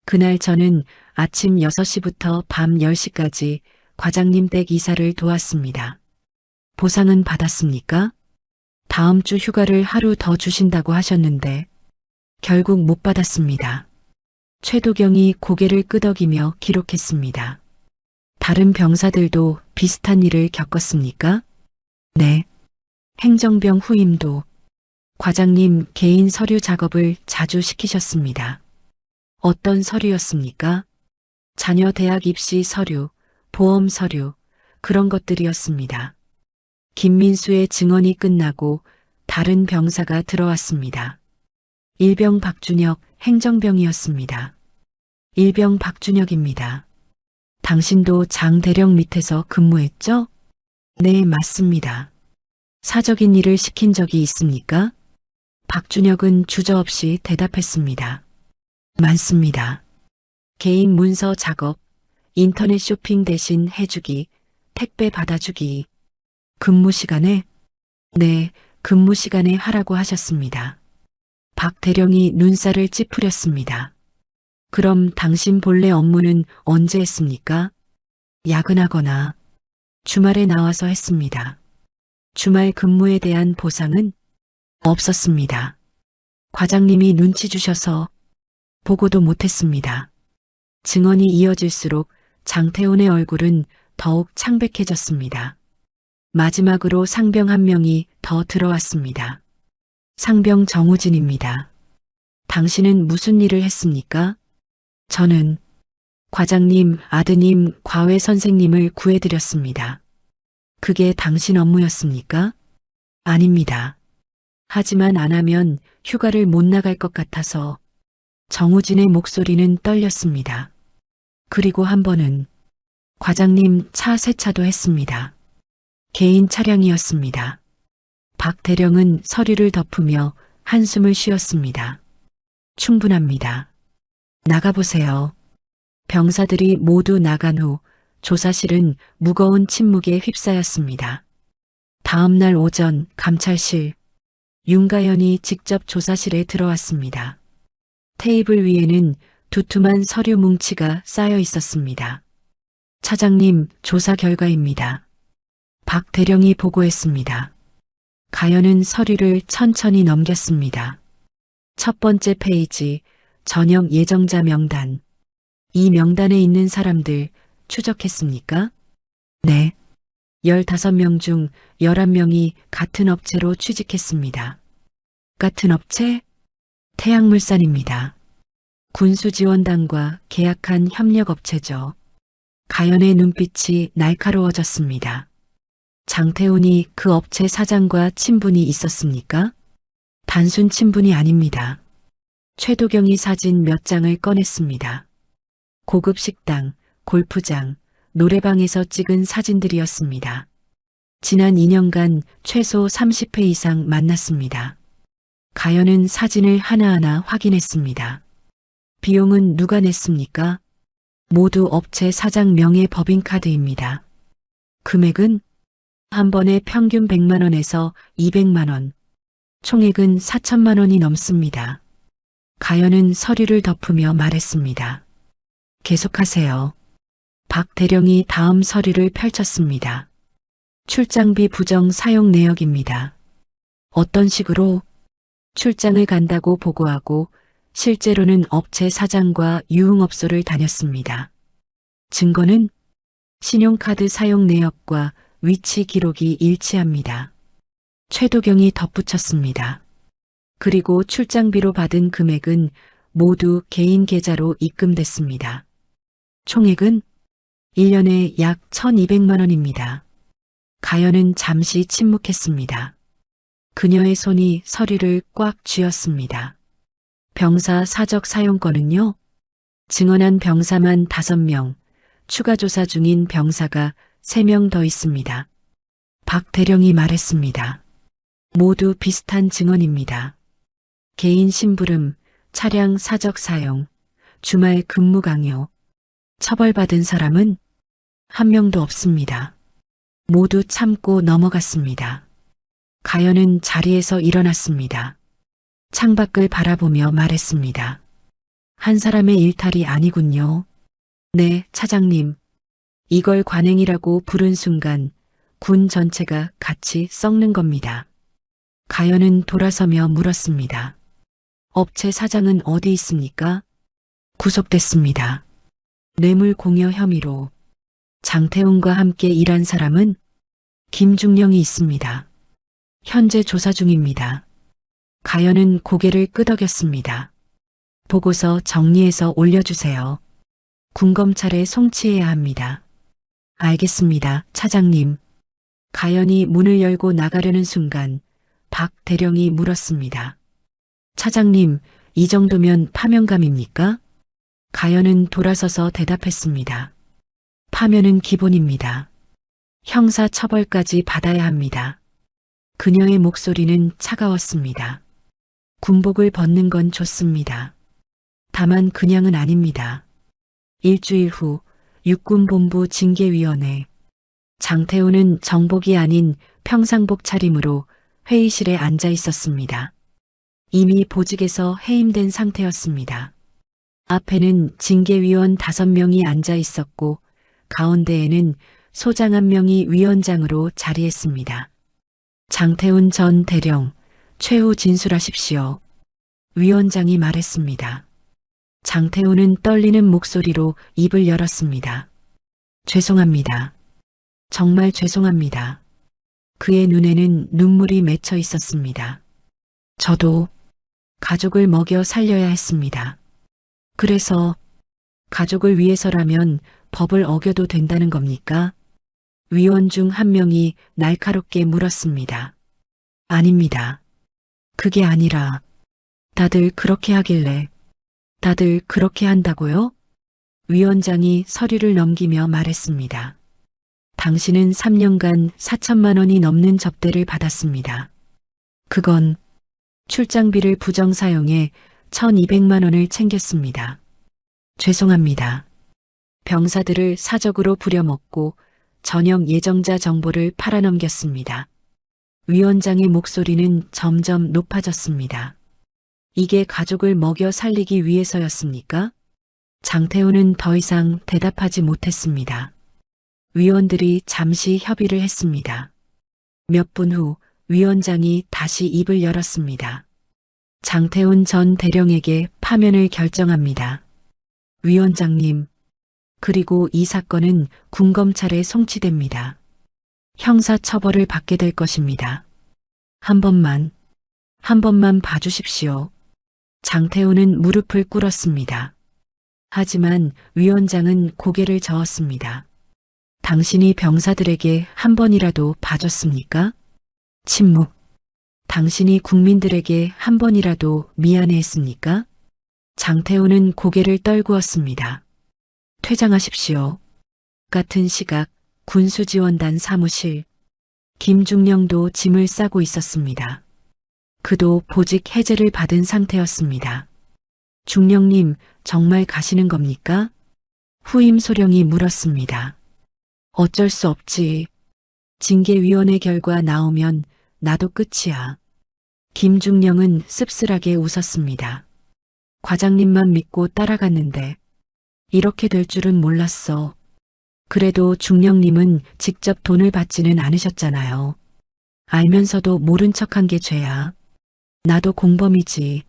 그날 저는 아침 6시부터 밤 10시까지 과장님 댁 이사를 도왔습니다. 보상은 받았습니까? 다음 주 휴가를 하루 더 주신다고 하셨는데 결국 못 받았습니다. 최도경이 고개를 끄덕이며 기록했습니다. 다른 병사들도 비슷한 일을 겪었습니까? 네. 행정병 후임도 과장님 개인 서류 작업을 자주 시키셨습니다. 어떤 서류였습니까? 자녀 대학 입시 서류, 보험 서류, 그런 것들이었습니다. 김민수의 증언이 끝나고 다른 병사가 들어왔습니다. 일병 박준혁 행정병이었습니다. 일병 박준혁입니다. 당신도 장 대령 밑에서 근무했죠? 네, 맞습니다. 사적인 일을 시킨 적이 있습니까? 박준혁은 주저없이 대답했습니다. 많습니다. 개인 문서 작업, 인터넷 쇼핑 대신 해주기, 택배 받아주기. 근무 시간에? 네, 근무 시간에 하라고 하셨습니다. 박 대령이 눈살을 찌푸렸습니다. 그럼 당신 본래 업무는 언제 했습니까? 야근하거나 주말에 나와서 했습니다. 주말 근무에 대한 보상은 없었습니다. 과장님이 눈치 주셔서 보고도 못했습니다. 증언이 이어질수록 장태훈의 얼굴은 더욱 창백해졌습니다. 마지막으로 상병 한 명이 더 들어왔습니다. 상병 정우진입니다. 당신은 무슨 일을 했습니까? 저는 과장님, 아드님, 과외 선생님을 구해드렸습니다. 그게 당신 업무였습니까? 아닙니다. 하지만 안 하면 휴가를 못 나갈 것 같아서 정우진의 목소리는 떨렸습니다. 그리고 한 번은 과장님 차 세차도 했습니다. 개인 차량이었습니다. 박 대령은 서류를 덮으며 한숨을 쉬었습니다. 충분합니다. 나가보세요. 병사들이 모두 나간 후 조사실은 무거운 침묵에 휩싸였습니다. 다음 날 오전 감찰실. 윤가연이 직접 조사실에 들어왔습니다. 테이블 위에는 두툼한 서류 뭉치가 쌓여 있었습니다. 차장님, 조사 결과입니다. 박 대령이 보고했습니다. 가연은 서류를 천천히 넘겼습니다. 첫 번째 페이지, 전역 예정자 명단. 이 명단에 있는 사람들 추적했습니까? 네. 15명 중 11명이 같은 업체로 취직했습니다. 같은 업체? 태양물산입니다. 군수지원단과 계약한 협력업체죠. 가연의 눈빛이 날카로워졌습니다. 장태훈이 그 업체 사장과 친분이 있었습니까? 단순 친분이 아닙니다. 최도경이 사진 몇 장을 꺼냈습니다. 고급 식당, 골프장, 노래방에서 찍은 사진들이었습니다. 지난 2년간 최소 30회 이상 만났습니다. 가연은 사진을 하나하나 확인했습니다. 비용은 누가 냈습니까? 모두 업체 사장 명의 법인카드입니다. 금액은 한 번에 평균 100만 원에서 200만 원, 총액은 4천만 원이 넘습니다. 가연은 서류를 덮으며 말했습니다. 계속하세요. 박 대령이 다음 서류를 펼쳤습니다. 출장비 부정 사용 내역입니다. 어떤 식으로? 출장을 간다고 보고하고 실제로는 업체 사장과 유흥업소를 다녔습니다. 증거는 신용카드 사용 내역과 위치 기록이 일치합니다. 최도경이 덧붙였습니다. 그리고 출장비로 받은 금액은 모두 개인 계좌로 입금됐습니다. 총액은 1년에 약 1,200만 원입니다. 가연은 잠시 침묵했습니다. 그녀의 손이 서류를 꽉 쥐었습니다. 병사 사적 사용권은요? 증언한 병사만 5명, 추가 조사 중인 병사가 3명 더 있습니다. 박 대령이 말했습니다. 모두 비슷한 증언입니다. 개인 심부름, 차량 사적 사용, 주말 근무 강요. 처벌받은 사람은 한 명도 없습니다. 모두 참고 넘어갔습니다. 가연은 자리에서 일어났습니다. 창밖을 바라보며 말했습니다. 한 사람의 일탈이 아니군요. 네, 차장님. 이걸 관행이라고 부른 순간 군 전체가 같이 썩는 겁니다. 가연은 돌아서며 물었습니다. 업체 사장은 어디 있습니까? 구속됐습니다. 뇌물 공여 혐의로 장태훈과 함께 일한 사람은 김중령이 있습니다. 현재 조사 중입니다. 가연은 고개를 끄덕였습니다. 보고서 정리해서 올려주세요. 군검찰에 송치해야 합니다. 알겠습니다, 차장님. 가연이 문을 열고 나가려는 순간 박 대령이 물었습니다. 차장님, 이 정도면 파면감입니까? 가연은 돌아서서 대답했습니다. 파면은 기본입니다. 형사 처벌까지 받아야 합니다. 그녀의 목소리는 차가웠습니다. 군복을 벗는 건 좋습니다. 다만 그냥은 아닙니다. 일주일 후 육군본부 징계위원회. 장태호는 정복이 아닌 평상복 차림으로 회의실에 앉아 있었습니다. 이미 보직에서 해임된 상태였습니다. 앞에는 징계위원 5명이 앉아 있었고 가운데에는 소장 1명이 위원장으로 자리했습니다. 장태훈 전 대령, 최후 진술하십시오. 위원장이 말했습니다. 장태훈은 떨리는 목소리로 입을 열었습니다. 죄송합니다. 정말 죄송합니다. 그의 눈에는 눈물이 맺혀 있었습니다. 저도 가족을 먹여 살려야 했습니다. 그래서 가족을 위해서라면 법을 어겨도 된다는 겁니까? 위원 중 1명이 날카롭게 물었습니다. 아닙니다. 그게 아니라 다들 그렇게 하길래 다들 그렇게 한다고요? 위원장이 서류를 넘기며 말했습니다. 당신은 3년간 4천만 원이 넘는 접대를 받았습니다. 그건 출장비를 부정 사용해 1,200만 원을 챙겼습니다. 죄송합니다. 병사들을 사적으로 부려먹고 전역 예정자 정보를 팔아넘겼습니다. 위원장의 목소리는 점점 높아졌습니다. 이게 가족을 먹여 살리기 위해서였습니까? 장태호는 더 이상 대답하지 못했습니다. 위원들이 잠시 협의를 했습니다. 몇 분 후 위원장이 다시 입을 열었습니다. 장태훈 전 대령에게 파면을 결정합니다. 위원장님, 그리고 이 사건은 군검찰에 송치됩니다. 형사 처벌을 받게 될 것입니다. 한 번만 봐주십시오. 장태훈은 무릎을 꿇었습니다. 하지만 위원장은 고개를 저었습니다. 당신이 병사들에게 한 번이라도 봐줬습니까? 침묵. 당신이 국민들에게 한 번이라도 미안해했습니까? 장태훈은 고개를 떨구었습니다. 퇴장하십시오. 같은 시각 군수지원단 사무실. 김중령도 짐을 싸고 있었습니다. 그도 보직 해제를 받은 상태였습니다. 중령님, 정말 가시는 겁니까? 후임 소령이 물었습니다. 어쩔 수 없지. 징계위원회 결과 나오면 나도 끝이야. 김중령은 씁쓸하게 웃었습니다. 과장님만 믿고 따라갔는데 이렇게 될 줄은 몰랐어. 그래도 중령님은 직접 돈을 받지는 않으셨잖아요. 알면서도 모른 척한 게 죄야. 나도 공범이지.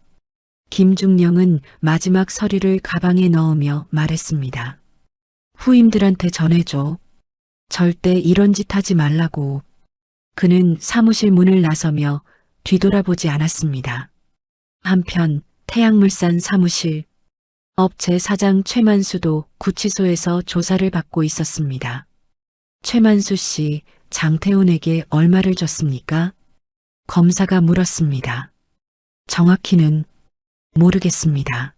김중령은 마지막 서류를 가방에 넣으며 말했습니다. 후임들한테 전해줘. 절대 이런 짓 하지 말라고. 그는 사무실 문을 나서며 뒤돌아보지 않았습니다. 한편 태양물산 사무실. 업체 사장 최만수도 구치소에서 조사를 받고 있었습니다. 최만수 씨, 장태훈에게 얼마를 줬습니까? 검사가 물었습니다. 정확히는 모르겠습니다.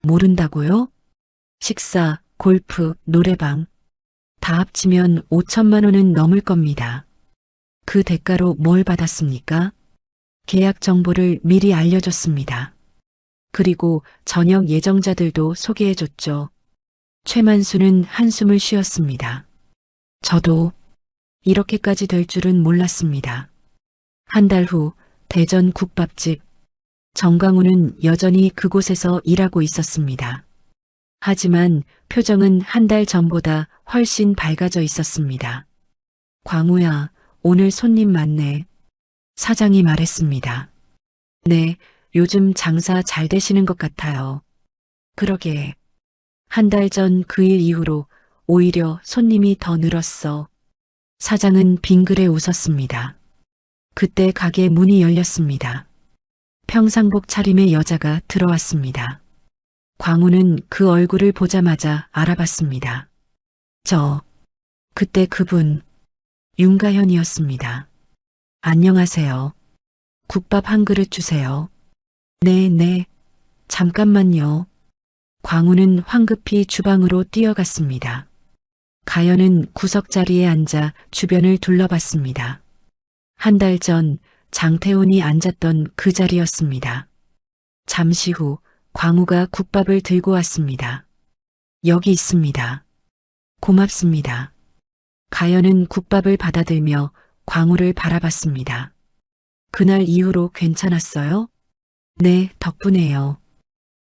모른다고요? 식사, 골프, 노래방. 다 합치면 5천만 원은 넘을 겁니다. 그 대가로 뭘 받았습니까? 계약 정보를 미리 알려줬습니다. 그리고 전역 예정자들도 소개해줬죠. 최만수는 한숨을 쉬었습니다. 저도 이렇게까지 될 줄은 몰랐습니다. 한 달 후 대전 국밥집. 정강우는 여전히 그곳에서 일하고 있었습니다. 하지만 표정은 한 달 전보다 훨씬 밝아져 있었습니다. 광우야, 오늘 손님 많네. 사장이 말했습니다. 네, 요즘 장사 잘 되시는 것 같아요. 그러게. 한 달 전 그 일 이후로 오히려 손님이 더 늘었어. 사장은 빙그레 웃었습니다. 그때 가게 문이 열렸습니다. 평상복 차림의 여자가 들어왔습니다. 광우는 그 얼굴을 보자마자 알아봤습니다. 그때 그분, 윤가현이었습니다. 안녕하세요. 국밥 한 그릇 주세요. 네, 잠깐만요. 광우는 황급히 주방으로 뛰어갔습니다. 가연은 구석자리에 앉아 주변을 둘러봤습니다. 한 달 전 장태훈이 앉았던 그 자리였습니다. 잠시 후 광우가 국밥을 들고 왔습니다. 여기 있습니다. 고맙습니다. 가연은 국밥을 받아들며 광우를 바라봤습니다. 그날 이후로 괜찮았어요? 네, 덕분에요.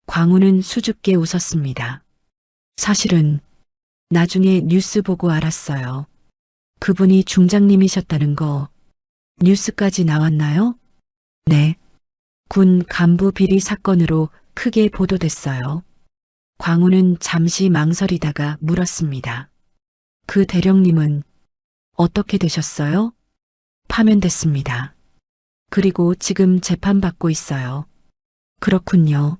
광우는 수줍게 웃었습니다. 사실은 나중에 뉴스 보고 알았어요. 그분이 중장님이셨다는 거. 뉴스까지 나왔나요? 네. 군 간부 비리 사건으로 크게 보도됐어요. 광우는 잠시 망설이다가 물었습니다. 그 대령님은 어떻게 되셨어요? 파면됐습니다. 그리고 지금 재판받고 있어요. 그렇군요.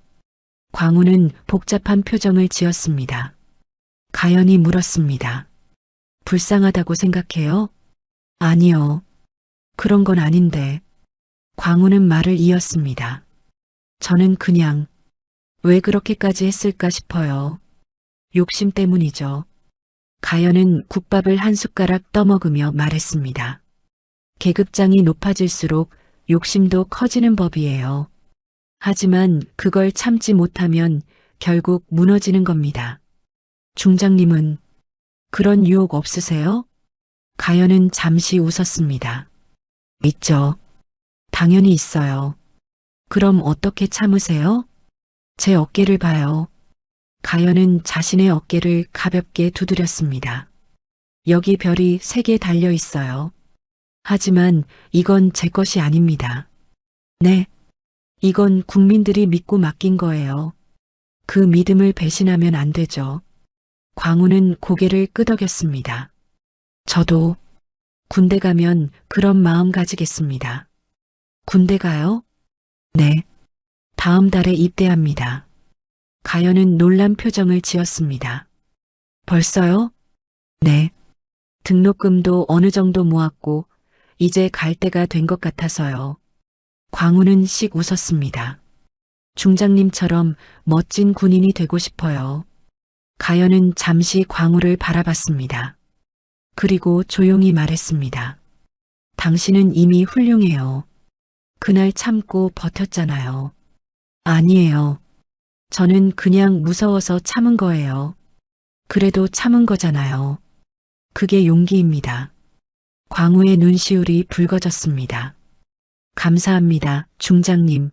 광우는 복잡한 표정을 지었습니다. 가연이 물었습니다. 불쌍하다고 생각해요? 아니요. 그런 건 아닌데. 광우는 말을 이었습니다. 저는 그냥 왜 그렇게까지 했을까 싶어요. 욕심 때문이죠. 가연은 국밥을 한 숟가락 떠먹으며 말했습니다. 계급장이 높아질수록 욕심도 커지는 법이에요. 하지만 그걸 참지 못하면 결국 무너지는 겁니다. 중장님은 그런 유혹 없으세요? 가연은 잠시 웃었습니다. 있죠. 당연히 있어요. 그럼 어떻게 참으세요? 제 어깨를 봐요. 가연은 자신의 어깨를 가볍게 두드렸습니다. 여기 별이 3개 달려 있어요. 하지만 이건 제 것이 아닙니다. 네. 이건 국민들이 믿고 맡긴 거예요. 그 믿음을 배신하면 안 되죠. 광우는 고개를 끄덕였습니다. 저도 군대 가면 그런 마음 가지겠습니다. 군대 가요? 네. 다음 달에 입대합니다. 가연은 놀란 표정을 지었습니다. 벌써요? 네. 등록금도 어느 정도 모았고 이제 갈 때가 된 것 같아서요. 광우는 씩 웃었습니다. 중장님처럼 멋진 군인이 되고 싶어요. 가연은 잠시 광우를 바라봤습니다. 그리고 조용히 말했습니다. 당신은 이미 훌륭해요. 그날 참고 버텼잖아요. 아니에요. 저는 그냥 무서워서 참은 거예요. 그래도 참은 거잖아요. 그게 용기입니다. 광우의 눈시울이 붉어졌습니다. 감사합니다, 중장님.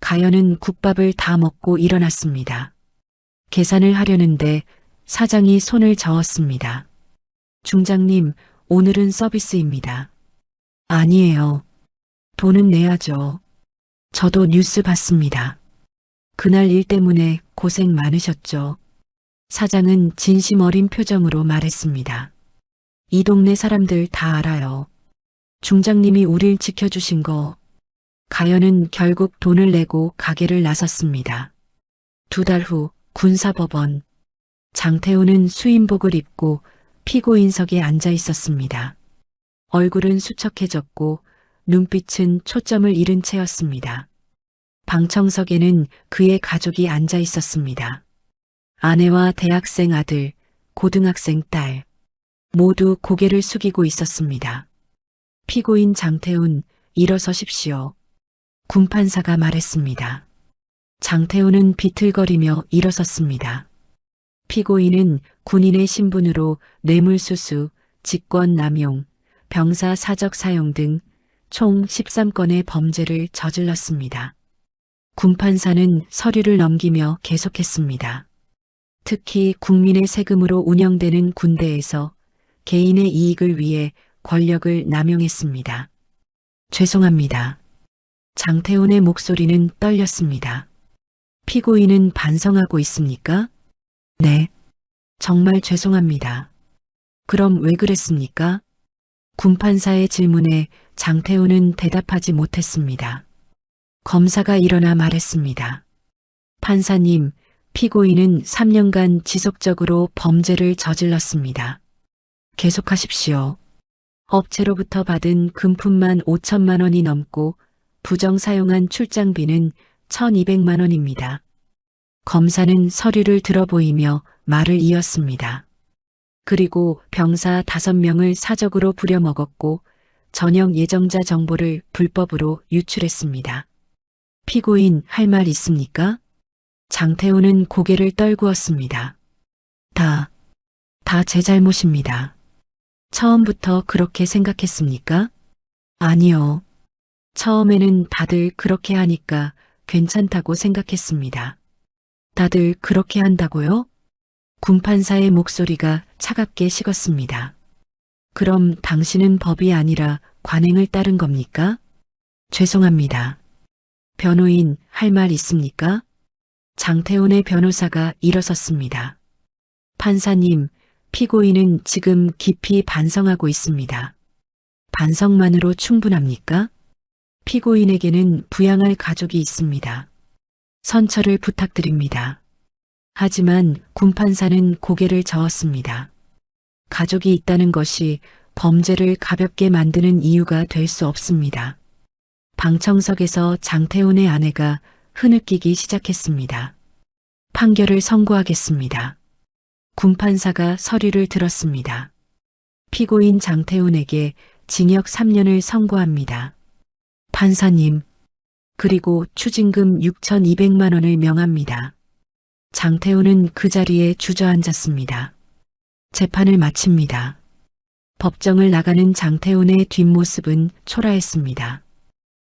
가연은 국밥을 다 먹고 일어났습니다. 계산을 하려는데 사장이 손을 저었습니다. 중장님, 오늘은 서비스입니다. 아니에요. 돈은 내야죠. 저도 뉴스 봤습니다. 그날 일 때문에 고생 많으셨죠. 사장은 진심 어린 표정으로 말했습니다. 이 동네 사람들 다 알아요. 중장님이 우릴 지켜주신 거. 가연은 결국 돈을 내고 가게를 나섰습니다. 2달 후 군사법원. 장태우는 수임복을 입고 피고인석에 앉아 있었습니다. 얼굴은 수척해졌고 눈빛은 초점을 잃은 채였습니다. 방청석에는 그의 가족이 앉아 있었습니다. 아내와 대학생 아들, 고등학생 딸, 모두 고개를 숙이고 있었습니다. 피고인 장태훈, 일어서십시오. 군판사가 말했습니다. 장태훈은 비틀거리며 일어섰습니다. 피고인은 군인의 신분으로 뇌물수수, 직권남용, 병사 사적 사용 등 총 13건의 범죄를 저질렀습니다. 군판사는 서류를 넘기며 계속했습니다. 특히 국민의 세금으로 운영되는 군대에서 개인의 이익을 위해 권력을 남용했습니다. 죄송합니다. 장태훈의 목소리는 떨렸습니다. 피고인은 반성하고 있습니까? 네. 정말 죄송합니다. 그럼 왜 그랬습니까? 군판사의 질문에 장태훈은 대답하지 못했습니다. 검사가 일어나 말했습니다. 판사님, 피고인은 3년간 지속적으로 범죄를 저질렀습니다. 계속하십시오. 업체로부터 받은 금품만 5천만 원이 넘고 부정 사용한 출장비는 1,200만 원입니다. 검사는 서류를 들어보이며 말을 이었습니다. 그리고 병사 5명을 사적으로 부려먹었고 전역 예정자 정보를 불법으로 유출했습니다. 피고인 할 말 있습니까? 장태훈은 고개를 떨구었습니다. 다 제 잘못입니다. 처음부터 그렇게 생각했습니까? 아니요. 처음에는 다들 그렇게 하니까 괜찮다고 생각했습니다. 다들 그렇게 한다고요? 군판사의 목소리가 차갑게 식었습니다. 그럼 당신은 법이 아니라 관행을 따른 겁니까? 죄송합니다. 변호인 할 말 있습니까? 장태훈의 변호사가 일어섰습니다. 판사님, 피고인은 지금 깊이 반성하고 있습니다. 반성만으로 충분합니까? 피고인에게는 부양할 가족이 있습니다. 선처를 부탁드립니다. 하지만 군판사는 고개를 저었습니다. 가족이 있다는 것이 범죄를 가볍게 만드는 이유가 될 수 없습니다. 방청석에서 장태훈의 아내가 흐느끼기 시작했습니다. 판결을 선고하겠습니다. 군판사가 서류를 들었습니다. 피고인 장태훈에게 징역 3년을 선고합니다. 판사님, 그리고 추징금 6,200만 원을 명합니다. 장태훈은 그 자리에 주저앉았습니다. 재판을 마칩니다. 법정을 나가는 장태훈의 뒷모습은 초라했습니다.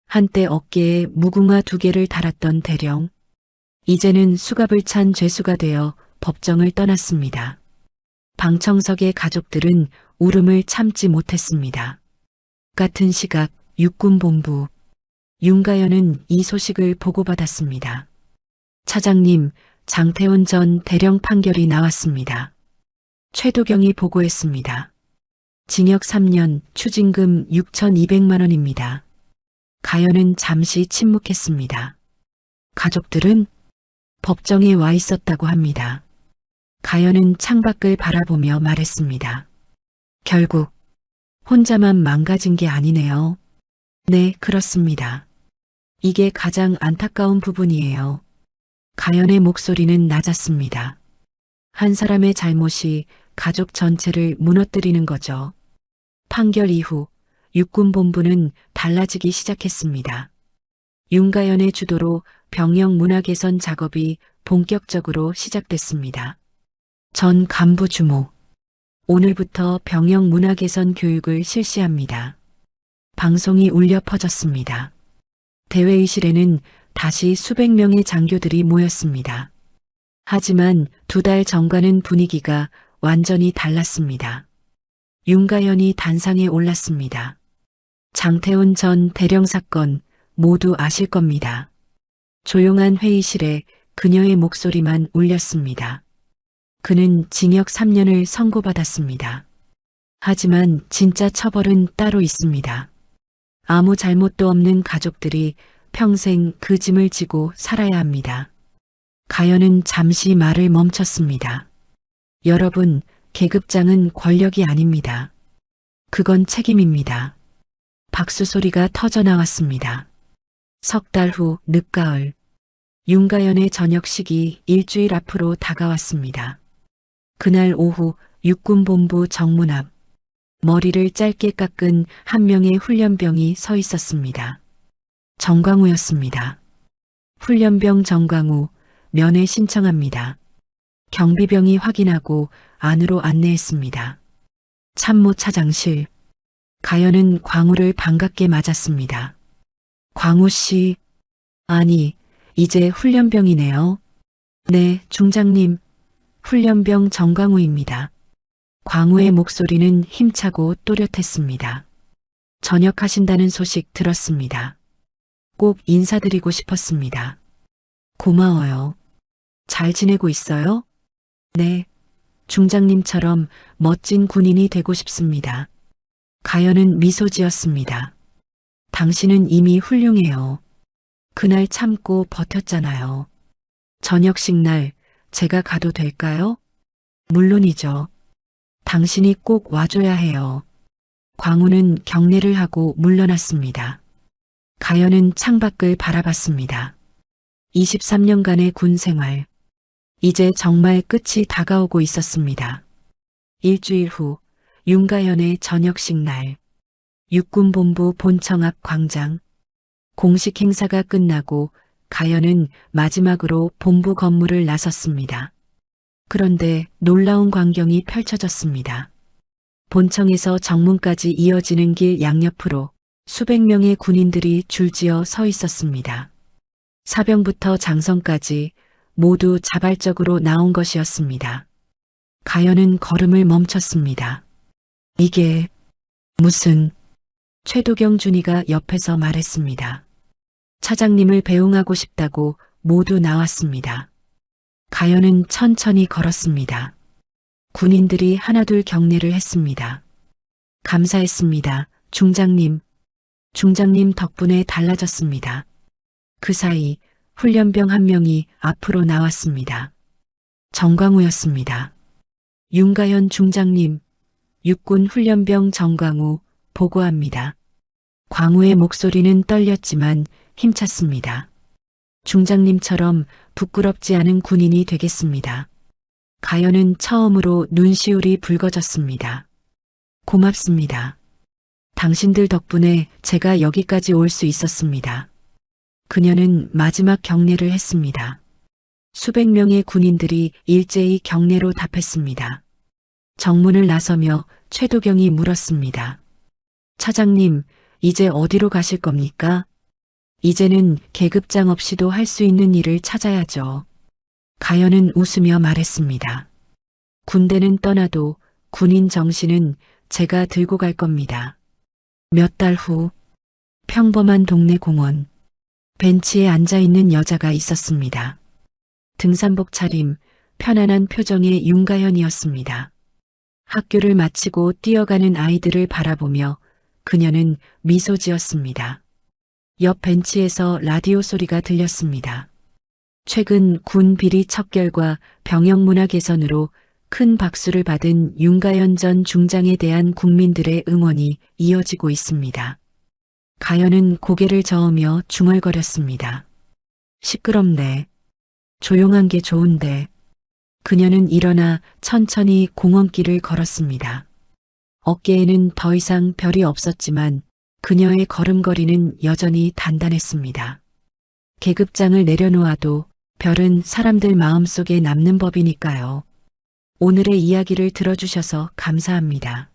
한때 어깨에 무궁화 2개를 달았던 대령, 이제는 수갑을 찬 죄수가 되어 법정을 떠났습니다. 방청석의 가족들은 울음을 참지 못했습니다. 같은 시각 육군본부, 윤가연은 이 소식을 보고받았습니다. 차장님, 장태훈 전 대령 판결이 나왔습니다. 최도경이 보고했습니다. 징역 3년, 추징금 6,200만 원입니다. 가연은 잠시 침묵했습니다. 가족들은 법정에 와 있었다고 합니다. 가연은 창밖을 바라보며 말했습니다. 결국 혼자만 망가진 게 아니네요. 네, 그렇습니다. 이게 가장 안타까운 부분이에요. 가연의 목소리는 낮았습니다. 한 사람의 잘못이 가족 전체를 무너뜨리는 거죠. 판결 이후 육군본부는 달라지기 시작했습니다. 윤가연의 주도로 병영 문화 개선 작업이 본격적으로 시작됐습니다. 전 간부 주모, 오늘부터 병영 문화 개선 교육을 실시합니다. 방송이 울려 퍼졌습니다. 대회의실에는 다시 수백 명의 장교들이 모였습니다. 하지만 2달 전과는 분위기가 완전히 달랐습니다. 윤가연이 단상에 올랐습니다. 장태훈 전 대령 사건 모두 아실 겁니다. 조용한 회의실에 그녀의 목소리만 울렸습니다. 그는 징역 3년을 선고받았습니다. 하지만 진짜 처벌은 따로 있습니다. 아무 잘못도 없는 가족들이 평생 그 짐을 지고 살아야 합니다. 가연은 잠시 말을 멈췄습니다. 여러분, 계급장은 권력이 아닙니다. 그건 책임입니다. 박수 소리가 터져 나왔습니다. 석 달 후 늦가을, 윤가연의 저녁식이 일주일 앞으로 다가왔습니다. 그날 오후 육군본부 정문 앞, 머리를 짧게 깎은 한 명의 훈련병이 서 있었습니다. 정광우였습니다. 훈련병 정광우, 면회 신청합니다. 경비병이 확인하고 안으로 안내했습니다. 참모 차장실. 가연은 광우를 반갑게 맞았습니다. 광우 씨. 아니, 이제 훈련병이네요. 네, 중장님. 훈련병 정광우입니다. 광우의 목소리는 힘차고 또렷했습니다. 전역하신다는 소식 들었습니다. 꼭 인사드리고 싶었습니다. 고마워요. 잘 지내고 있어요? 네. 중장님처럼 멋진 군인이 되고 싶습니다. 가연은 미소 지었습니다. 당신은 이미 훌륭해요. 그날 참고 버텼잖아요. 저녁식 날 제가 가도 될까요? 물론이죠. 당신이 꼭 와줘야 해요. 광우는 경례를 하고 물러났습니다. 가연은 창밖을 바라봤습니다. 23년간의 군 생활. 이제 정말 끝이 다가오고 있었습니다. 일주일 후 윤가연의 저녁식 날. 육군본부 본청 앞 광장. 공식 행사가 끝나고 가연은 마지막으로 본부 건물을 나섰습니다. 그런데 놀라운 광경이 펼쳐졌습니다. 본청에서 정문까지 이어지는 길 양옆으로 수백 명의 군인들이 줄지어 서 있었습니다. 사병부터 장성까지 모두 자발적으로 나온 것이었습니다. 가연은 걸음을 멈췄습니다. 이게 무슨... 최도경 준이가 옆에서 말했습니다. 차장님을 배웅하고 싶다고 모두 나왔습니다. 가연은 천천히 걸었습니다. 군인들이 하나둘 경례를 했습니다. 감사했습니다, 중장님. 중장님 덕분에 달라졌습니다. 그 사이 훈련병 한 명이 앞으로 나왔습니다. 정광우였습니다. 윤가연 중장님, 육군 훈련병 정광우 보고합니다. 광우의 목소리는 떨렸지만 힘찼습니다. 중장님처럼 부끄럽지 않은 군인이 되겠습니다. 가연은 처음으로 눈시울이 붉어졌습니다. 고맙습니다. 당신들 덕분에 제가 여기까지 올 수 있었습니다. 그녀는 마지막 경례를 했습니다. 수백 명의 군인들이 일제히 경례로 답했습니다. 정문을 나서며 최도경이 물었습니다. 차장님, 이제 어디로 가실 겁니까? 이제는 계급장 없이도 할 수 있는 일을 찾아야죠. 가연은 웃으며 말했습니다. 군대는 떠나도 군인 정신은 제가 들고 갈 겁니다. 몇 달 후, 평범한 동네 공원. 벤치에 앉아있는 여자가 있었습니다. 등산복 차림, 편안한 표정의 윤가연이었습니다. 학교를 마치고 뛰어가는 아이들을 바라보며 그녀는 미소 지었습니다. 옆 벤치에서 라디오 소리가 들렸습니다. 최근 군 비리 척결과 병역 문화 개선으로 큰 박수를 받은 윤가연 전 중장에 대한 국민들의 응원이 이어지고 있습니다. 가연은 고개를 저으며 중얼거렸습니다. 시끄럽네. 조용한 게 좋은데. 그녀는 일어나 천천히 공원길을 걸었습니다. 어깨에는 더 이상 별이 없었지만 그녀의 걸음걸이는 여전히 단단했습니다. 계급장을 내려놓아도 별은 사람들 마음속에 남는 법이니까요. 오늘의 이야기를 들어주셔서 감사합니다.